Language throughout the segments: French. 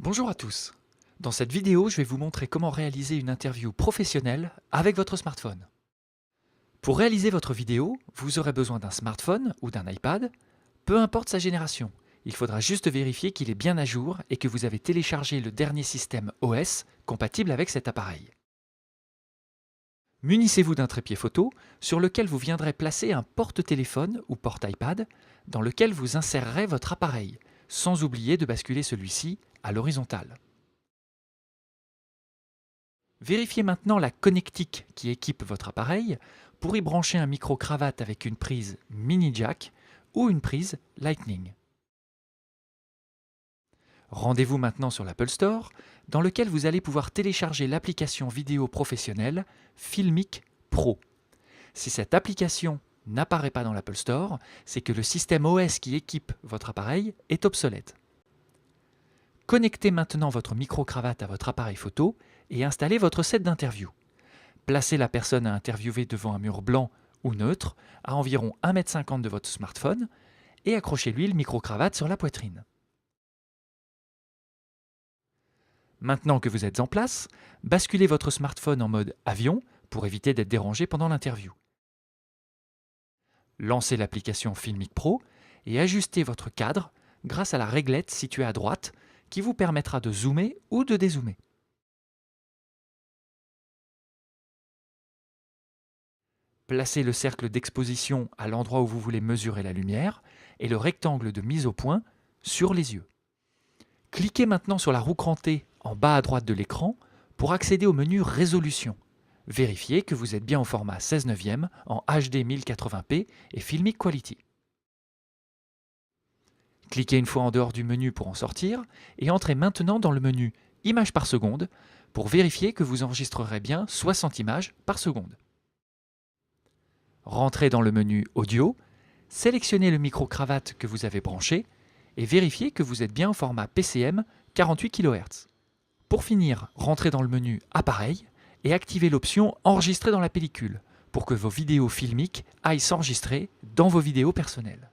Bonjour à tous. Dans cette vidéo, je vais vous montrer comment réaliser une interview professionnelle avec votre smartphone. Pour réaliser votre vidéo, vous aurez besoin d'un smartphone ou d'un iPad, peu importe sa génération. Il faudra juste vérifier qu'il est bien à jour et que vous avez téléchargé le dernier système OS compatible avec cet appareil. Munissez-vous d'un trépied photo sur lequel vous viendrez placer un porte-téléphone ou porte-iPad dans lequel vous insérerez votre appareil, sans oublier de basculer celui-ci à l'horizontale. Vérifiez maintenant la connectique qui équipe votre appareil pour y brancher un micro-cravate avec une prise mini jack ou une prise Lightning. Rendez-vous maintenant sur l'Apple Store dans lequel vous allez pouvoir télécharger l'application vidéo professionnelle Filmic Pro. Si cette application n'apparaît pas dans l'Apple Store, c'est que le système OS qui équipe votre appareil est obsolète. Connectez maintenant votre micro-cravate à votre appareil photo et installez votre set d'interview. Placez la personne à interviewer devant un mur blanc ou neutre à environ 1,50 m de votre smartphone et accrochez-lui le micro-cravate sur la poitrine. Maintenant que vous êtes en place, basculez votre smartphone en mode avion pour éviter d'être dérangé pendant l'interview. Lancez l'application Filmic Pro et ajustez votre cadre grâce à la réglette située à droite qui vous permettra de zoomer ou de dézoomer. Placez le cercle d'exposition à l'endroit où vous voulez mesurer la lumière et le rectangle de mise au point sur les yeux. Cliquez maintenant sur la roue crantée en bas à droite de l'écran pour accéder au menu Résolution. Vérifiez que vous êtes bien au format 16:9 en HD 1080p et Filmic Quality. Cliquez une fois en dehors du menu pour en sortir et entrez maintenant dans le menu Images par seconde pour vérifier que vous enregistrerez bien 60 images par seconde. Rentrez dans le menu Audio, sélectionnez le micro-cravate que vous avez branché et vérifiez que vous êtes bien au format PCM 48 kHz. Pour finir, rentrez dans le menu Appareil et activez l'option Enregistrer dans la pellicule pour que vos vidéos filmiques aillent s'enregistrer dans vos vidéos personnelles.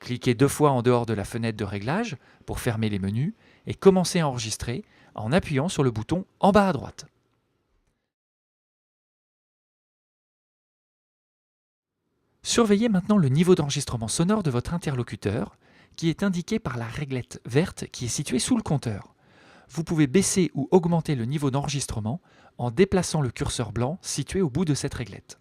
Cliquez 2 fois en dehors de la fenêtre de réglage pour fermer les menus et commencez à enregistrer en appuyant sur le bouton en bas à droite. Surveillez maintenant le niveau d'enregistrement sonore de votre interlocuteur qui est indiqué par la réglette verte qui est située sous le compteur. Vous pouvez baisser ou augmenter le niveau d'enregistrement en déplaçant le curseur blanc situé au bout de cette réglette.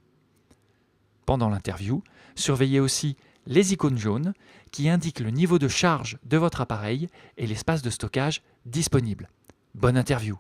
Pendant l'interview, surveillez aussi les icônes jaunes qui indiquent le niveau de charge de votre appareil et l'espace de stockage disponible. Bonne interview!